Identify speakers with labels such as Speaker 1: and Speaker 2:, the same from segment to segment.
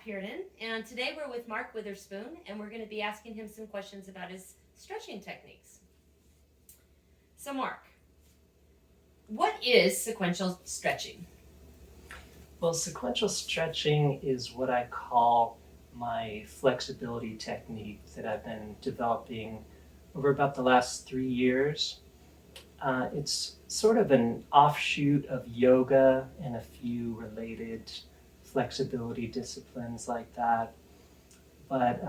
Speaker 1: Pierdon, and today we're with Mark Witherspoon, and we're going to be asking him some questions about his stretching techniques. So, Mark, what is sequential stretching?
Speaker 2: Well, sequential stretching is what I call my flexibility technique that I've been developing over about the last 3 years. It's sort of an offshoot of yoga and a few related flexibility disciplines like that. But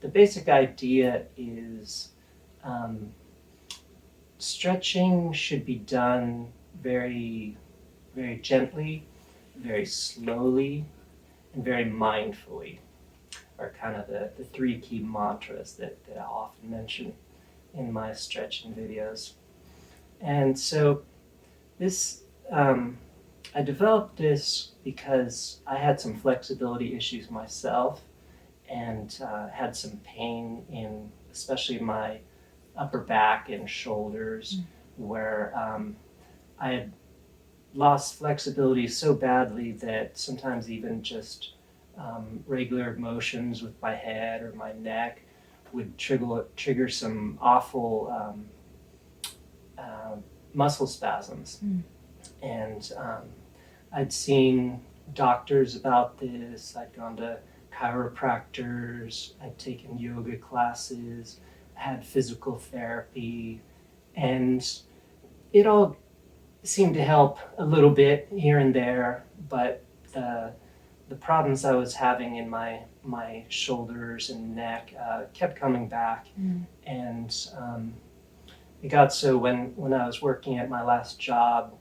Speaker 2: the basic idea is um, stretching should be done very, very gently, very slowly, and very mindfully are kind of the three key mantras that I often mention in my stretching videos. And so this, I developed this because I had some flexibility issues myself and had some pain in especially my upper back and shoulders where I had lost flexibility so badly that sometimes even just regular motions with my head or my neck would trigger some awful muscle spasms. And I'd seen doctors about this. I'd gone to chiropractors. I'd taken yoga classes, had physical therapy, and it all seemed to help a little bit here and there, but the problems I was having in my shoulders and neck kept coming back. And it got so when I was working at my last job,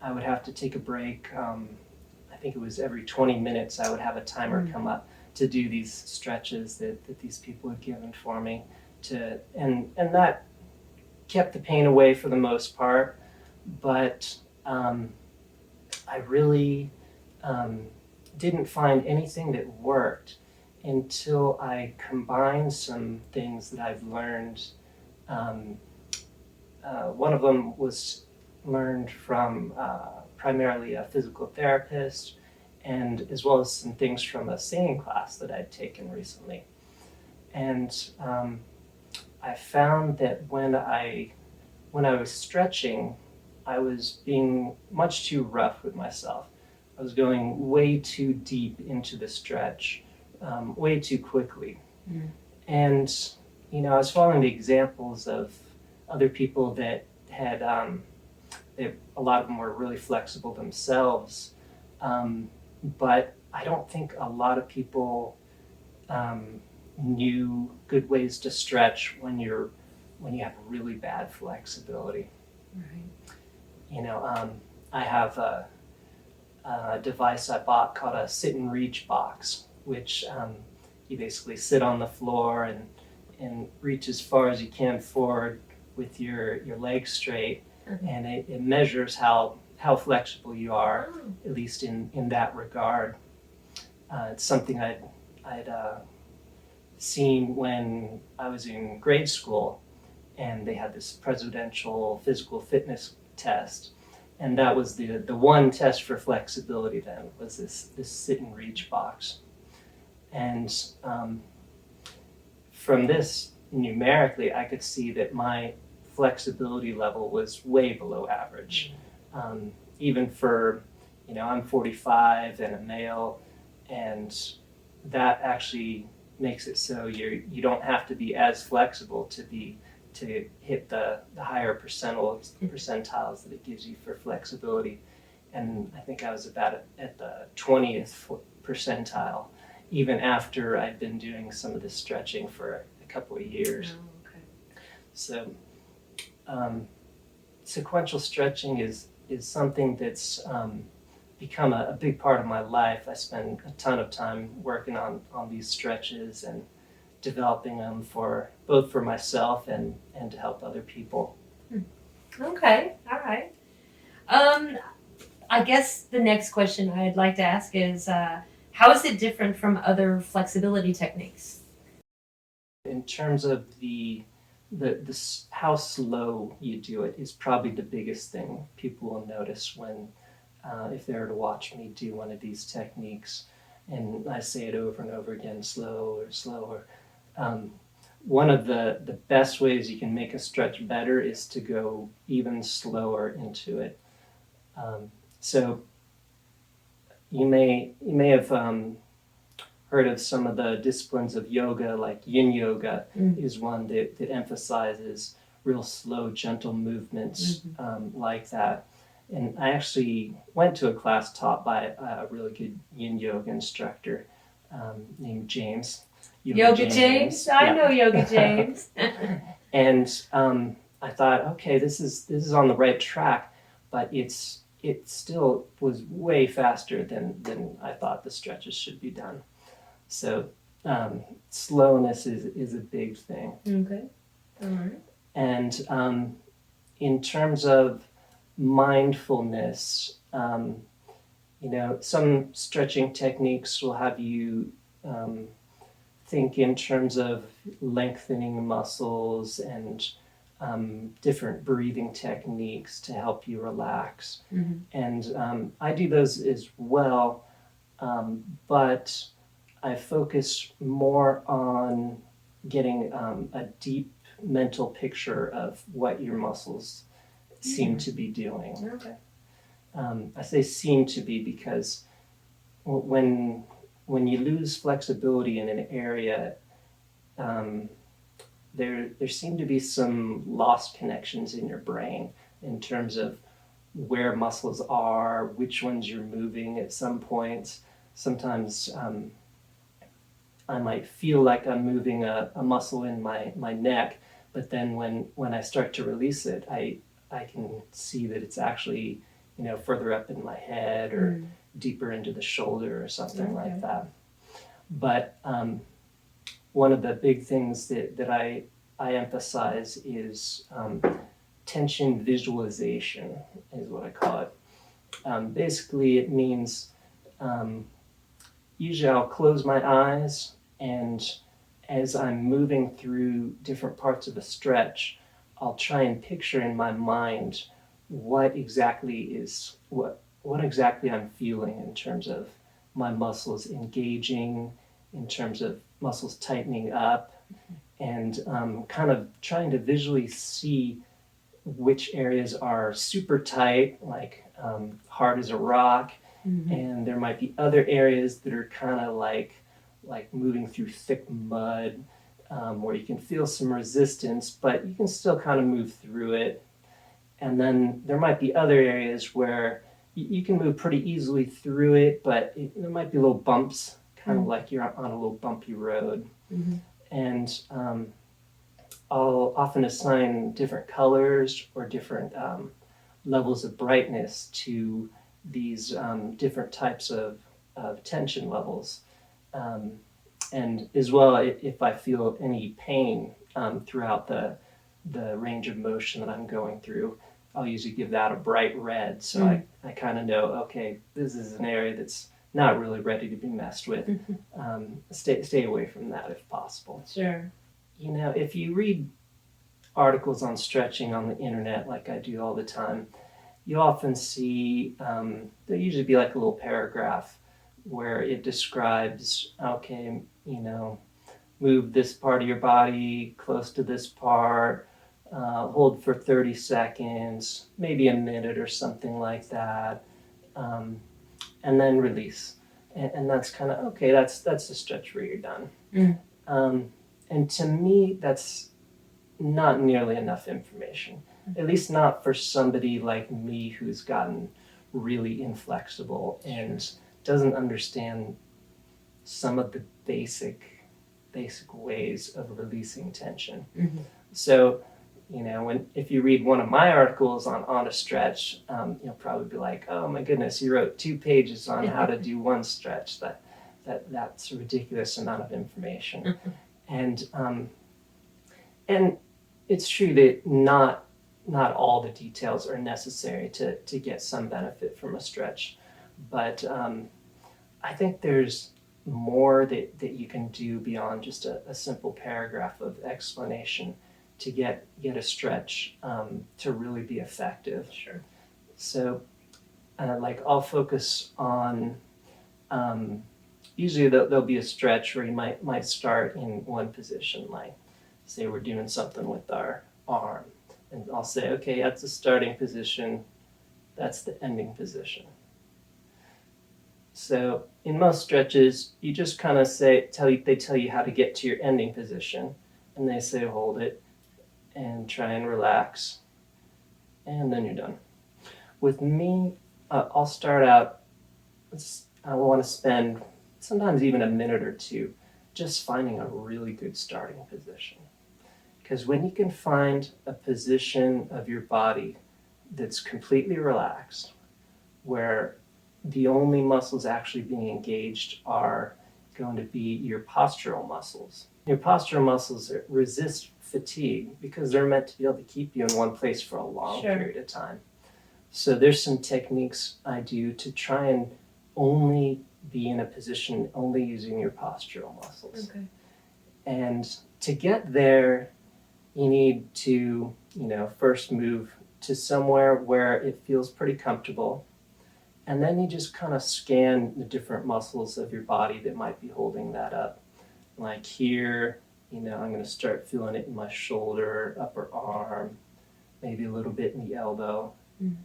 Speaker 2: I would have to take a break. I think it was every 20 minutes I would have a timer come up to do these stretches that these people had given for me and that kept the pain away for the most part. But I really didn't find anything that worked until I combined some things that I've learned. One of them was learned from primarily a physical therapist, and as well as some things from a singing class that I'd taken recently. And I found that when I was stretching, I was being much too rough with myself. I was going way too deep into the stretch, way too quickly. And, I was following the examples of other people that had, a lot of them were really flexible themselves. But I don't think a lot of people knew good ways to stretch when you have really bad flexibility.
Speaker 1: Right.
Speaker 2: I have a device I bought called a sit and reach box, which you basically sit on the floor and reach as far as you can forward with your legs straight, and it measures how flexible you are, at least in that regard. It's something I'd seen when I was in grade school, and they had this presidential physical fitness test, and that was the one test for flexibility then, was this sit and reach box. And from this, numerically, I could see that my flexibility level was way below average. Even for, I'm 45 and a male, and that actually makes it so you don't have to be as flexible to hit the higher percentiles that it gives you for flexibility. And I think I was about at the 20th percentile, even after I'd been doing some of this stretching for a couple of years. So sequential stretching is something that's become a big part of my life. I spend a ton of time working on these stretches and developing them both for myself and to help other people.
Speaker 1: Okay, all right. I guess the next question I'd like to ask is, how is it different from other flexibility techniques?
Speaker 2: In terms of the how slow you do it is probably the biggest thing people will notice when if they were to watch me do one of these techniques. and I say it over and over again, slower, slower. One of the best ways you can make a stretch better is to go even slower into it. So you may have heard of some of the disciplines of yoga, like yin yoga is one that emphasizes real slow, gentle movements like that. And I actually went to a class taught by a really good yin yoga instructor named James.
Speaker 1: Yoga James? I know Yoga James.
Speaker 2: And I thought, okay, this is on the right track, but it still was way faster than I thought the stretches should be done. So slowness is a big thing.
Speaker 1: Okay. All right.
Speaker 2: And in terms of mindfulness, some stretching techniques will have you think in terms of lengthening muscles and different breathing techniques to help you relax. And I do those as well, but I focus more on getting a deep mental picture of what your muscles seem to be doing.
Speaker 1: Okay.
Speaker 2: I say seem to be because when you lose flexibility in an area, there seem to be some lost connections in your brain in terms of where muscles are, which ones you're moving at some points. Sometimes I might feel like I'm moving a muscle in my neck, but then when I start to release it, I can see that it's actually further up in my head or deeper into the shoulder or something like that. But one of the big things that I emphasize is tension visualization, is what I call it. Basically, it means usually I'll close my eyes, and as I'm moving through different parts of a stretch, I'll try and picture in my mind what exactly I'm feeling in terms of my muscles engaging, in terms of muscles tightening up, and kind of trying to visually see which areas are super tight, like hard as a rock, and there might be other areas that are kind of like moving through thick mud, where you can feel some resistance, but you can still kind of move through it. And then there might be other areas where you can move pretty easily through it, but there might be little bumps, kind of like you're on a little bumpy road. And I'll often assign different colors or different levels of brightness to these different types of tension levels. And as well, if I feel any pain throughout the range of motion that I'm going through, I'll usually give that a bright red. So I kind of know, okay, this is an area that's not really ready to be messed with. Stay away from that if possible.
Speaker 1: Sure.
Speaker 2: If you read articles on stretching on the internet, like I do all the time, you often see, there'll usually be like a little paragraph where it describes, okay, move this part of your body close to this part, hold for 30 seconds, maybe a minute or something like that, and then release. And that's kind of, okay, that's the stretch where you're done. And to me, that's not nearly enough information, at least not for somebody like me who's gotten really inflexible and doesn't understand some of the basic ways of releasing tension. So, if you read one of my articles on a stretch, you'll probably be like, oh my goodness, you wrote 2 pages on how to do one stretch. That's a ridiculous amount of information. And it's true that not all the details are necessary to get some benefit from a stretch, but I think there's more that you can do beyond just a simple paragraph of explanation to get a stretch to really be effective.
Speaker 1: Sure.
Speaker 2: So I'll focus on usually there'll be a stretch where you might start in one position, like say we're doing something with our arm, and I'll say, okay, that's the starting position, that's the ending position. So in most stretches, you just kind of they tell you how to get to your ending position, and they say hold it and try and relax, and then you're done. With me, I'll start out, I want to spend sometimes even a minute or two just finding a really good starting position. Because when you can find a position of your body that's completely relaxed, where the only muscles actually being engaged are going to be your postural muscles. Your postural muscles resist fatigue because they're meant to be able to keep you in one place for a long period of time. So there's some techniques I do to try and only be in a position only using your postural muscles.
Speaker 1: Okay.
Speaker 2: And to get there, you need to, first move to somewhere where it feels pretty comfortable. And then you just kind of scan the different muscles of your body that might be holding that up. Like here, I'm going to start feeling it in my shoulder, upper arm, maybe a little bit in the elbow.
Speaker 1: Mm.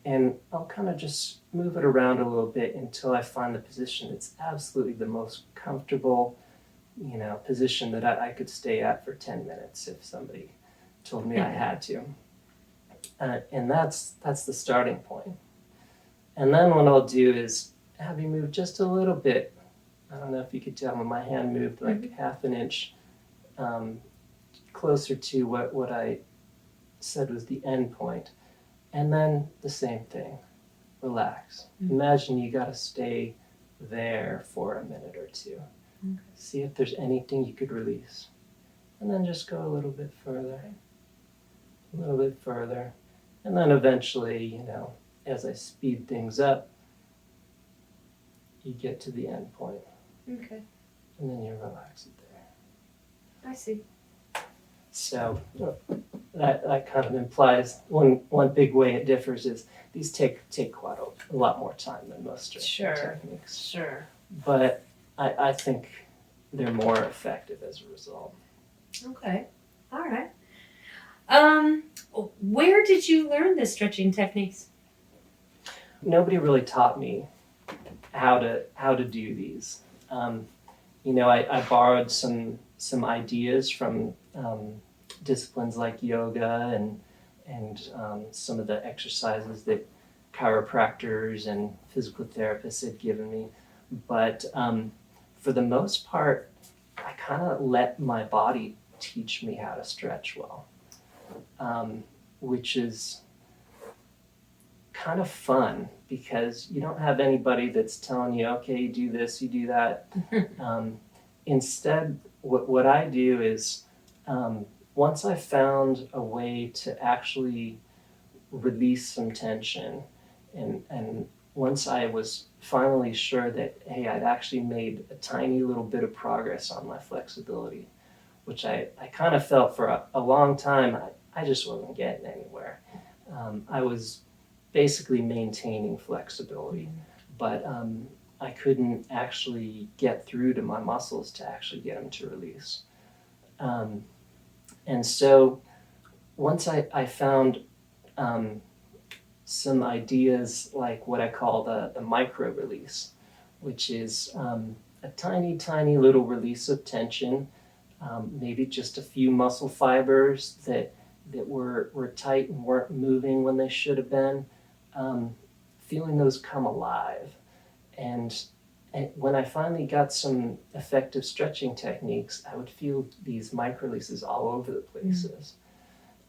Speaker 2: And I'll kind of just move it around a little bit until I find the position that's absolutely the most comfortable, position that I could stay at for 10 minutes if somebody told me I had to. And that's the starting point. And then what I'll do is have you move just a little bit. I don't know if you could tell, but my hand moved like half an inch closer to what I said was the end point. And then the same thing, relax. Imagine you got to stay there for a minute or two.
Speaker 1: Okay.
Speaker 2: See if there's anything you could release. And then just go a little bit further, a little bit further. And then eventually, as I speed things up, you get to the end point.
Speaker 1: Okay.
Speaker 2: And then you relax it there.
Speaker 1: I see.
Speaker 2: So that kind of implies one big way it differs is these take quite a lot more time than most stretching techniques.
Speaker 1: Sure.
Speaker 2: But I think they're more effective as a result.
Speaker 1: Okay. All right. Where did you learn the stretching techniques?
Speaker 2: Nobody really taught me how to do these. I borrowed some ideas from disciplines like yoga and some of the exercises that chiropractors and physical therapists had given me. But for the most part, I kind of let my body teach me how to stretch well, which is kind of fun because you don't have anybody that's telling you, okay, you do this, you do that. Instead, what I do is once I found a way to actually release some tension and once I was finally sure that, hey, I'd actually made a tiny little bit of progress on my flexibility, which I kind of felt for a long time, I just wasn't getting anywhere. I was basically maintaining flexibility, but I couldn't actually get through to my muscles to actually get them to release. And so once I found some ideas like what I call the micro release, which is a tiny, tiny little release of tension, maybe just a few muscle fibers that were tight and weren't moving when they should have been, feeling those come alive. And when I finally got some effective stretching techniques, I would feel these micro releases all over the places.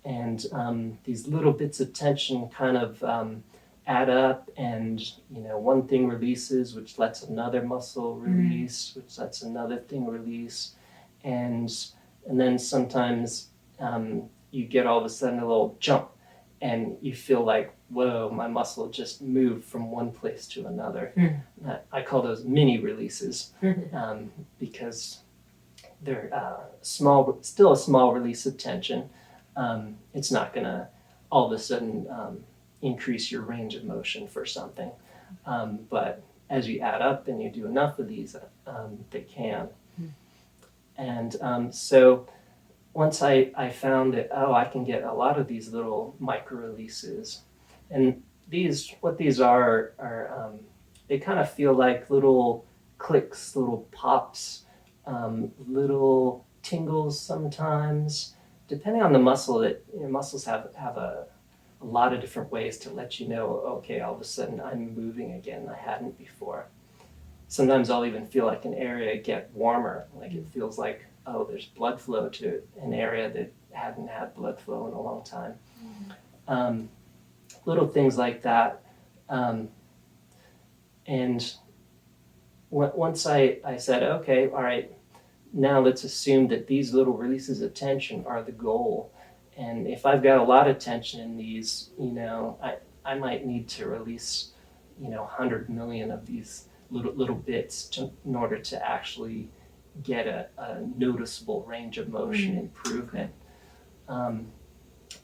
Speaker 2: And these little bits of tension kind of add up, and one thing releases, which lets another muscle release, which lets another thing release, and then sometimes you get all of a sudden a little jump, and you feel like, whoa, my muscle just moved from one place to another. I call those mini releases because they're still a small release of tension. It's not going to all of a sudden increase your range of motion for something, but as you add up and you do enough of these, they can. And so once I found that, I can get a lot of these little micro releases, and what these are they kind of feel like little clicks, little pops, little tingles sometimes, depending on the muscle. That muscles have a lot of different ways to let you know, okay, all of a sudden I'm moving again. I hadn't before. Sometimes I'll even feel like an area get warmer, like it feels like, there's blood flow to an area that hadn't had blood flow in a long time. Little things like that. And once I said, okay, all right, now let's assume that these little releases of tension are the goal. And if I've got a lot of tension in these, I might need to release, 100 million of these little bits in order to actually get a noticeable range of motion improvement.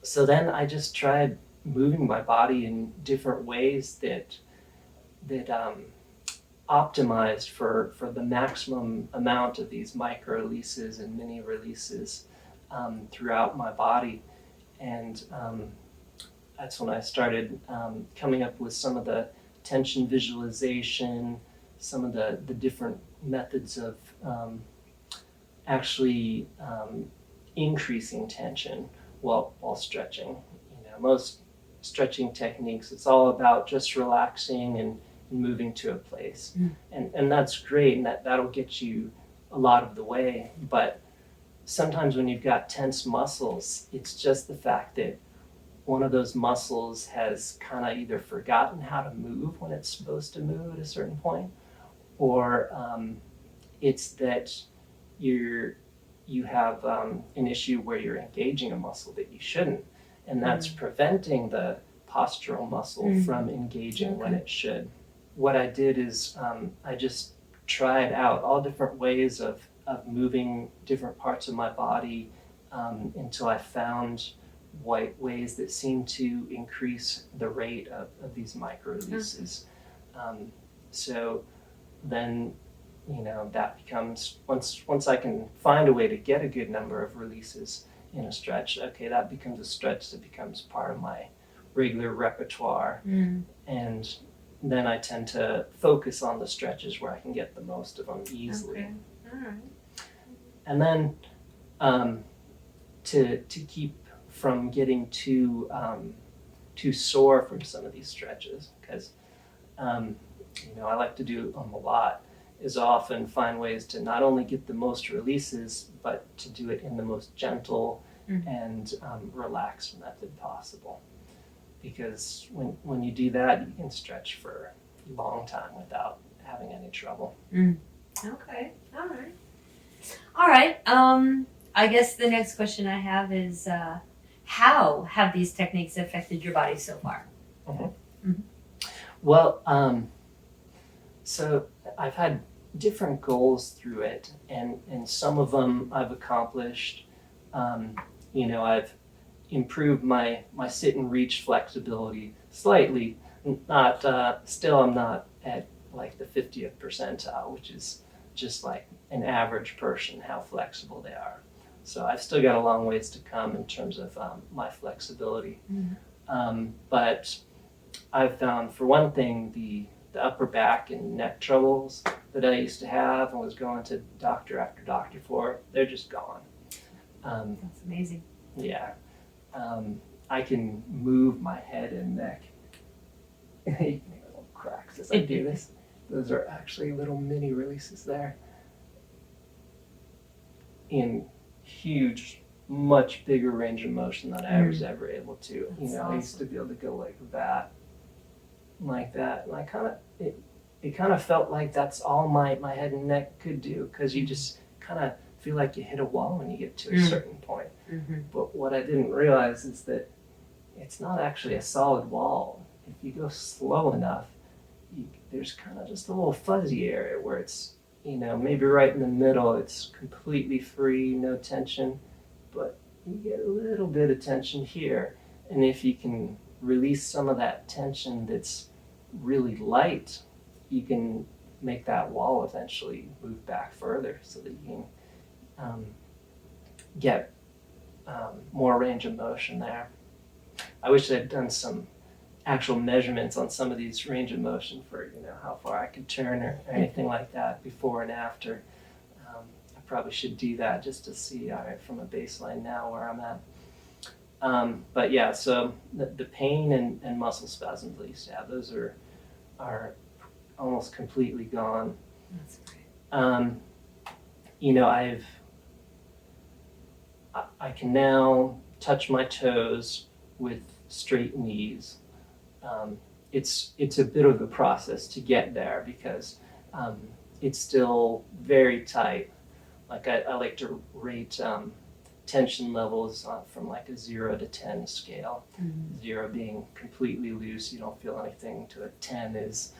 Speaker 2: So then I just tried moving my body in different ways that optimized for the maximum amount of these micro releases and mini releases throughout my body. And that's when I started coming up with some of the tension visualization, some of the different methods of actually increasing tension while stretching. Most stretching techniques, it's all about just relaxing and moving to a place. And that's great, and that'll get you a lot of the way. But sometimes when you've got tense muscles, it's just the fact that one of those muscles has kind of either forgotten how to move when it's supposed to move at a certain point, or it's that you have an issue where you're engaging a muscle that you shouldn't, and that's preventing the postural muscle from engaging when it should. What I did is I just tried out all different ways of moving different parts of my body until I found ways that seem to increase the rate of these micro releases. So then, that becomes, once I can find a way to get a good number of releases in a stretch, okay, that becomes a stretch that becomes part of my regular repertoire. And then I tend to focus on the stretches where I can get the most of them easily.
Speaker 1: Okay. All right.
Speaker 2: And then to keep from getting too sore from some of these stretches, because I like to do them a lot, is often find ways to not only get the most releases, but to do it in the most gentle and relaxed method possible. Because when you do that, you can stretch for a long time without having any trouble.
Speaker 1: Okay. All right. I guess the next question I have is, how have these techniques affected your body so far?
Speaker 2: Well, so I've had different goals through it, and some of them I've accomplished. I've improved my sit and reach flexibility slightly. Still I'm not at like the 50th percentile, which is just like an average person, how flexible they are. So I've still got a long ways to come in terms of my flexibility. But I've found, for one thing, the upper back and neck troubles that I used to have and was going to doctor after doctor for, they're just gone.
Speaker 1: That's amazing.
Speaker 2: Yeah. I can move my head and neck. You can make little cracks as I do this. Those are actually little mini releases there. In huge, much bigger range of motion than I was ever able to.
Speaker 1: That's
Speaker 2: I used to be able to go like that, and I it kind of felt like that's all my head and neck could do, because you just kind of feel like you hit a wall when you get to a certain point. But what I didn't realize is that it's not actually a solid wall. If you go slow enough, there's kind of just a little fuzzy area where it's, maybe right in the middle, it's completely free, no tension, but you get a little bit of tension here. And if you can release some of that tension that's really light you can make that wall eventually move back further so that you can get more range of motion there. I wish I'd done some actual measurements on some of these range of motion for, how far I could turn or anything like that before and after. I probably should do that just to see, all right, from a baseline now where I'm at. But yeah, so the pain and muscle spasms I used to have, those are almost completely gone.
Speaker 1: That's great.
Speaker 2: I can now touch my toes with straight knees. It's a bit of a process to get there because it's still very tight. Like I like to rate tension levels from like a 0 to 10 scale. 0 being completely loose, you don't feel anything, to a 10 is,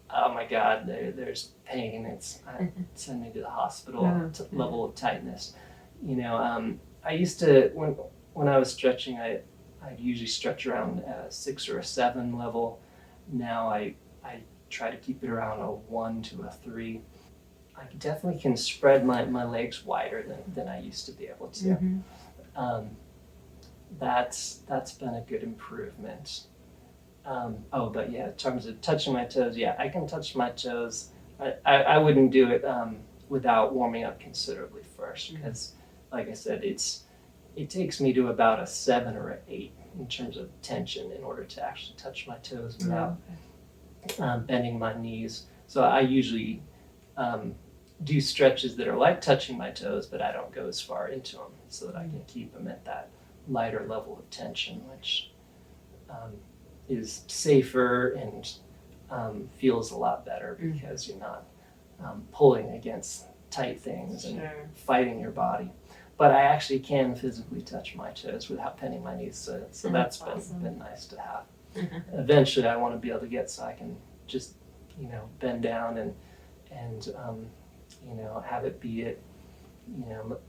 Speaker 2: oh my God, there's pain. Send me to the hospital. Level of tightness. I used to, when I was stretching, I'd usually stretch around a 6 or a 7 level. Now I try to keep it around a 1 to a 3. I definitely can spread my legs wider than I used to be able to. That's been a good improvement. But yeah, in terms of touching my toes, yeah, I can touch my toes. I wouldn't do it without warming up considerably first because, like I said, it takes me to about a 7 or an 8 in terms of tension in order to actually touch my toes without bending my knees. So I usually do stretches that are like touching my toes, but I don't go as far into them so that I can keep them at that lighter level of tension, which is safer and feels a lot better because you're not pulling against tight things and fighting your body. But I actually can physically touch my toes without bending my knees, so that's
Speaker 1: awesome.
Speaker 2: been nice to have. Eventually, I want to be able to get so I can just bend down and have it be at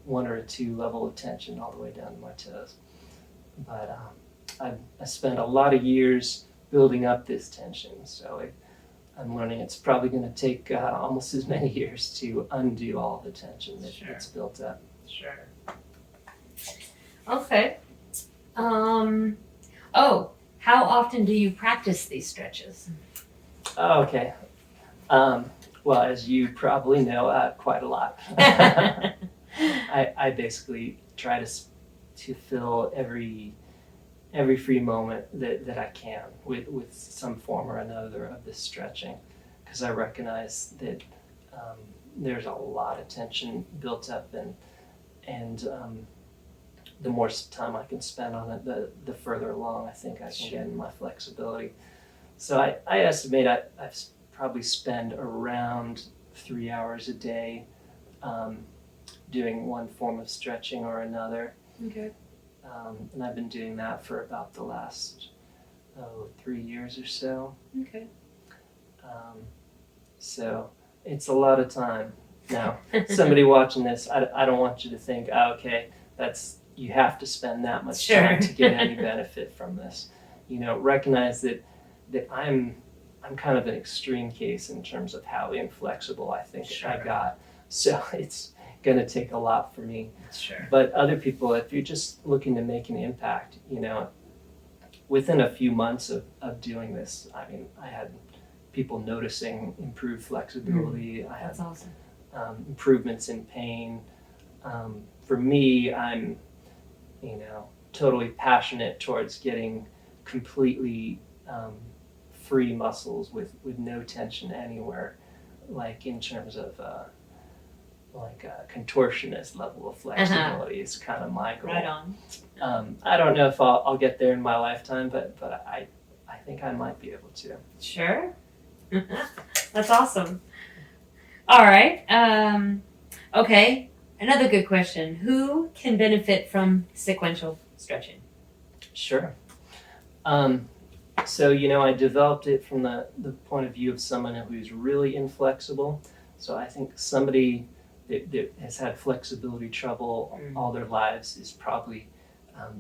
Speaker 2: 1 or 2 level of tension all the way down to my toes. But I spent a lot of years building up this tension, so I'm learning it's probably going to take almost as many years to undo all the tension that's built up.
Speaker 1: Sure. Okay. How often do you practice these stretches?
Speaker 2: Okay. Well, as you probably know, quite a lot. I basically try to fill every free moment that I can with some form or another of this stretching, because I recognize that there's a lot of tension built up, and the more time I can spend on it, the further along I think I can get in my flexibility. So I estimate I probably spend around 3 hours a day doing one form of stretching or another.
Speaker 1: Okay.
Speaker 2: And I've been doing that for about the last 3 years or so.
Speaker 1: Okay.
Speaker 2: So it's a lot of time. Now, somebody watching this, I don't want you to think, okay, you have to spend that much time to get any benefit from this. Recognize that I'm kind of an extreme case in terms of how inflexible I think I got. So it's going to take a lot for me.
Speaker 1: Sure.
Speaker 2: But other people, if you're just looking to make an impact, within a few months of doing this, I mean, I had people noticing improved flexibility. I had
Speaker 1: awesome.
Speaker 2: Improvements in pain. For me, I'm, totally passionate towards getting completely free muscles with no tension anywhere, like in terms of like a contortionist level of flexibility is kind of my goal.
Speaker 1: Right on.
Speaker 2: I don't know if I'll get there in my lifetime, but I think I might be able to.
Speaker 1: Sure. That's awesome. All right. Okay. Another good question. Who can benefit from sequential stretching?
Speaker 2: Sure. So, I developed it from the point of view of someone who's really inflexible. So I think somebody that has had flexibility trouble all their lives is probably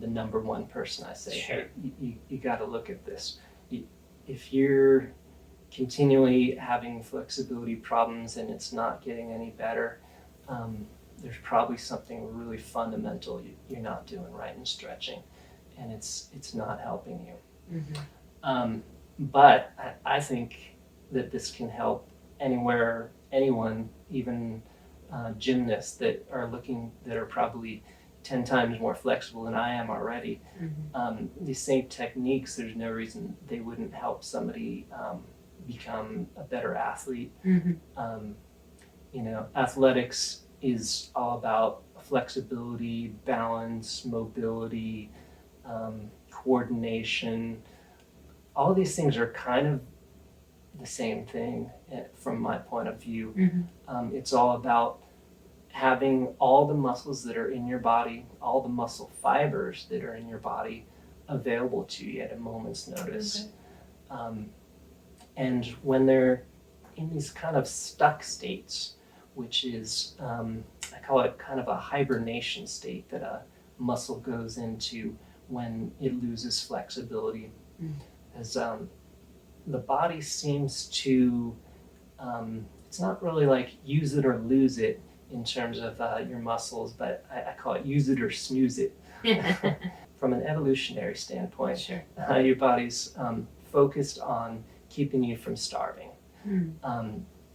Speaker 2: the number one person I say, hey, you got to look at this. If you're continually having flexibility problems and it's not getting any better, there's probably something really fundamental you're not doing right in stretching, and it's not helping you.
Speaker 1: Mm-hmm.
Speaker 2: But I think that this can help anyone, even gymnasts that are probably 10 times more flexible than I am already.
Speaker 1: Mm-hmm.
Speaker 2: These same techniques, there's no reason they wouldn't help somebody become a better athlete.
Speaker 1: Mm-hmm.
Speaker 2: Athletics is all about flexibility, balance, mobility, coordination. All of these things are kind of the same thing from my point of view.
Speaker 1: Mm-hmm.
Speaker 2: It's all about having all the muscles that are in your body, all the muscle fibers that are in your body available to you at a moment's notice.
Speaker 1: Okay.
Speaker 2: And when they're in these kind of stuck states, which is, I call it kind of a hibernation state that a muscle goes into when it loses flexibility. As the body seems to, it's not really like use it or lose it in terms of your muscles, but I call it use it or snooze it. From an evolutionary standpoint,
Speaker 1: Sure.
Speaker 2: Your body's focused on keeping you from starving.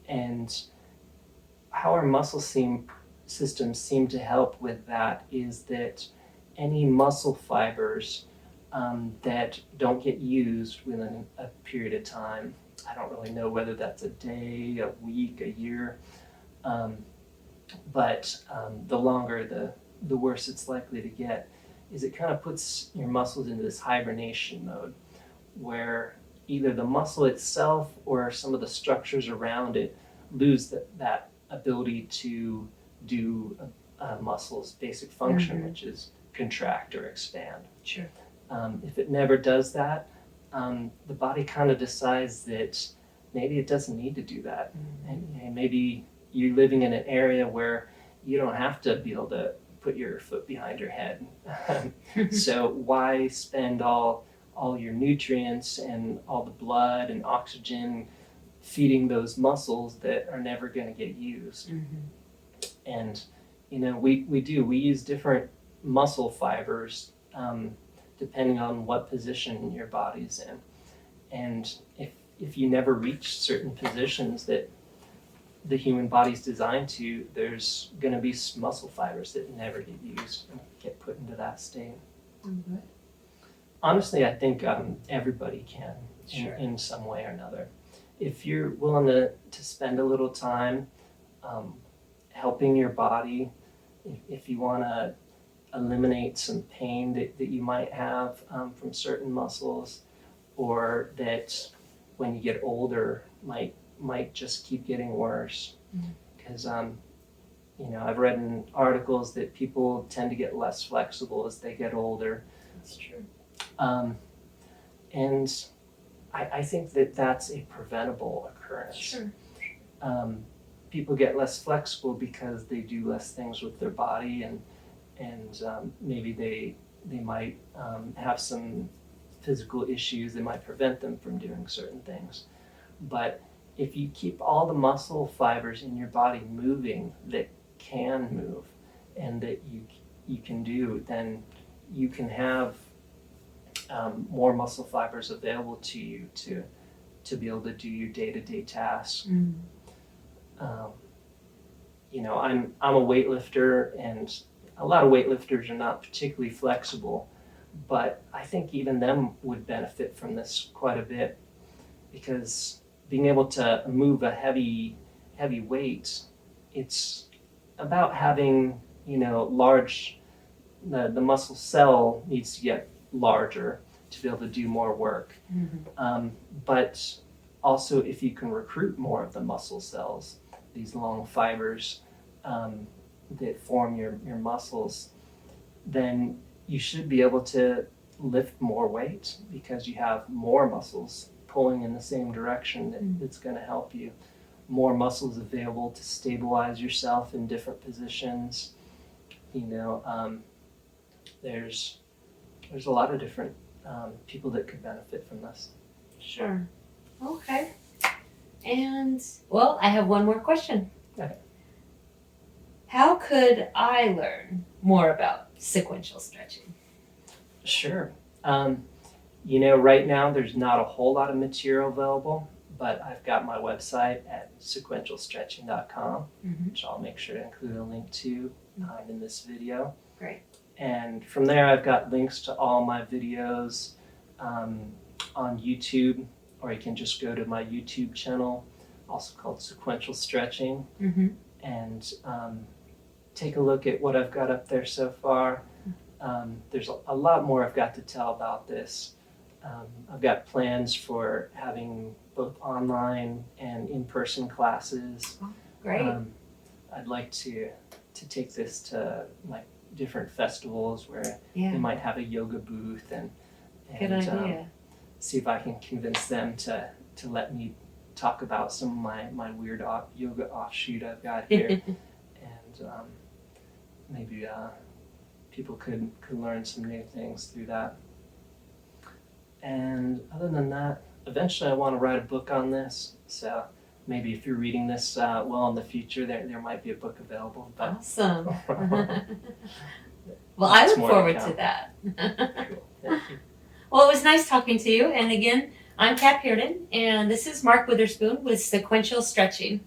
Speaker 2: And how our muscle systems seem to help with that is that any muscle fibers that don't get used within a period of time, I don't really know whether that's a day, a week, a year, but the longer, the worse it's likely to get, is it kind of puts your muscles into this hibernation mode where either the muscle itself or some of the structures around it lose that ability to do a muscle's basic function, which is contract or expand.
Speaker 1: Sure.
Speaker 2: If it never does that, the body kind of decides that maybe it doesn't need to do that. And maybe you're living in an area where you don't have to be able to put your foot behind your head. So why spend all your nutrients and all the blood and oxygen feeding those muscles that are never going to get used? And we use different muscle fibers depending on what position your body's in. And if you never reach certain positions that the human body's designed to, there's going to be muscle fibers that never get used and get put into that state. Honestly, I think everybody can in some way or another. If you're willing to spend a little time helping your body, if you want to eliminate some pain that you might have from certain muscles, or that when you get older might just keep getting worse. Because I've read in articles that people tend to get less flexible as they get older.
Speaker 1: That's true.
Speaker 2: And I think that that's a preventable occurrence.
Speaker 1: Sure.
Speaker 2: People get less flexible because they do less things with their body, and maybe they might have some physical issues that might prevent them from doing certain things. But if you keep all the muscle fibers in your body moving that can move and that you can do, then you can have more muscle fibers available to you to be able to do your day-to-day tasks. I'm a weightlifter, and a lot of weightlifters are not particularly flexible, but I think even them would benefit from this quite a bit, because being able to move a heavy weight, it's about having the muscle cell needs to get larger to be able to do more work. But also, if you can recruit more of the muscle cells, these long fibers that form your muscles, then you should be able to lift more weight because you have more muscles pulling in the same direction that's going to help you. More muscles available to stabilize yourself in different positions. There's a lot of different people that could benefit from this.
Speaker 1: Sure. Okay. And, well, I have one more question.
Speaker 2: Okay.
Speaker 1: How could I learn more about sequential stretching?
Speaker 2: Sure. Right now there's not a whole lot of material available, but I've got my website at sequentialstretching.com,
Speaker 1: Mm-hmm.
Speaker 2: which I'll make sure to include a link to in this video.
Speaker 1: Great.
Speaker 2: And from there, I've got links to all my videos on YouTube, or you can just go to my YouTube channel, also called Sequential Stretching,
Speaker 1: Mm-hmm.
Speaker 2: and take a look at what I've got up there so far. There's a lot more I've got to tell about this. I've got plans for having both online and in-person classes.
Speaker 1: Great.
Speaker 2: I'd like to take this to like different festivals where
Speaker 1: Yeah.
Speaker 2: they might have a yoga booth and
Speaker 1: Good idea.
Speaker 2: see if I can convince them to let me talk about some of my weird yoga offshoot I've got here. And maybe people could learn some new things through that. And other than that, eventually I want to write a book on this. So maybe if you're reading this in the future, there might be a book available. But
Speaker 1: Awesome. Well, I
Speaker 2: Lots
Speaker 1: look
Speaker 2: more to
Speaker 1: forward
Speaker 2: come.
Speaker 1: to that.
Speaker 2: cool. Thank you.
Speaker 1: Well, it was nice talking to you. And again, I'm Kat Pierdon, and this is Mark Witherspoon with Sequential Stretching.